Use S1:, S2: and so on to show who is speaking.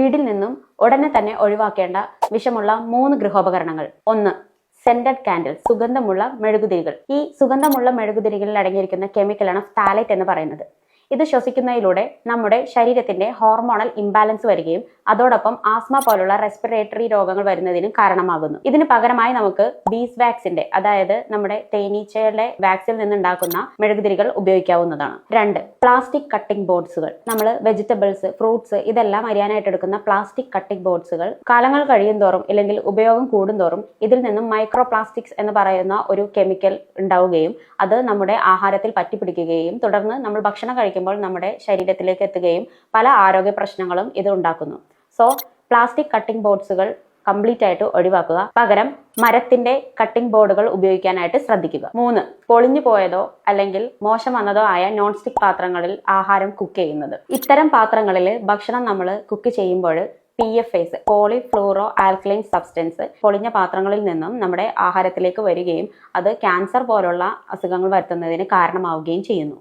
S1: വീട്ടിൽ നിന്നും ഉടനെ തന്നെ ഒഴിവാക്കേണ്ട വിഷമുള്ള 3 ഗൃഹോപകരണങ്ങൾ. 1. സെന്റഡ് കാൻഡിൽ, സുഗന്ധമുള്ള മെഴുകുതിരികൾ. ഈ സുഗന്ധമുള്ള മെഴുകുതിരികളിൽ അടങ്ങിയിരിക്കുന്ന കെമിക്കലാണ് ഫ്താലൈറ്റ് എന്ന് പറയുന്നത്. ഇത് ശ്വസിക്കുന്നതിലൂടെ നമ്മുടെ ശരീരത്തിന്റെ ഹോർമോണൽ ഇംബാലൻസ് വരികയും അതോടൊപ്പം ആസ്മ പോലുള്ള റെസ്പിറേറ്ററി രോഗങ്ങൾ വരുന്നതിനും കാരണമാകുന്നു. ഇതിന് പകരമായി നമുക്ക് ബീസ് വാക്സിന്റെ, അതായത് നമ്മുടെ തേനീച്ചയുടെ വാക്സിൽ നിന്നുണ്ടാക്കുന്ന മെഴുകുതിരികൾ ഉപയോഗിക്കാവുന്നതാണ്. 2. പ്ലാസ്റ്റിക് കട്ടിംഗ് ബോർഡ്സുകൾ. നമ്മൾ വെജിറ്റബിൾസ്, ഫ്രൂട്ട്സ് ഇതെല്ലാം അരിയാനായിട്ട് എടുക്കുന്ന പ്ലാസ്റ്റിക് കട്ടിംഗ് ബോർഡ്സുകൾ കാലങ്ങൾ കഴിയും തോറും അല്ലെങ്കിൽ ഉപയോഗം കൂടുന്തോറും ഇതിൽ നിന്നും മൈക്രോ പ്ലാസ്റ്റിക്സ് എന്ന് പറയുന്ന ഒരു കെമിക്കൽ ഉണ്ടാവുകയും അത് നമ്മുടെ ആഹാരത്തിൽ പറ്റിപ്പിടിക്കുകയും തുടർന്ന് നമ്മൾ ഭക്ഷണം കഴിക്കുമ്പോൾ നമ്മുടെ ശരീരത്തിലേക്ക് എത്തുകയും പല ആരോഗ്യ പ്രശ്നങ്ങളും ഇത് ഉണ്ടാക്കുന്നു. സോ പ്ലാസ്റ്റിക് കട്ടിംഗ് ബോർഡ്സുകൾ കംപ്ലീറ്റ് ആയിട്ട് ഒഴിവാക്കുക. പകരം മരത്തിന്റെ കട്ടിംഗ് ബോർഡുകൾ ഉപയോഗിക്കാനായിട്ട് ശ്രദ്ധിക്കുക. 3. പൊളിഞ്ഞു പോയതോ അല്ലെങ്കിൽ മോശം വന്നതോ ആയ നോൺ സ്റ്റിക് പാത്രങ്ങളിൽ ആഹാരം കുക്ക് ചെയ്യുന്നത്. ഇത്തരം പാത്രങ്ങളിൽ ഭക്ഷണം നമ്മൾ കുക്ക് ചെയ്യുമ്പോൾ PFAS, പോളിഫ്ലൂറോ ആൽക്കലൈൻ സബ്സ്റ്റൻസ് പൊളിഞ്ഞ പാത്രങ്ങളിൽ നിന്നും നമ്മുടെ ആഹാരത്തിലേക്ക് വരികയും അത് ക്യാൻസർ പോലുള്ള അസുഖങ്ങൾ വരുത്തുന്നതിന് കാരണമാവുകയും ചെയ്യുന്നു.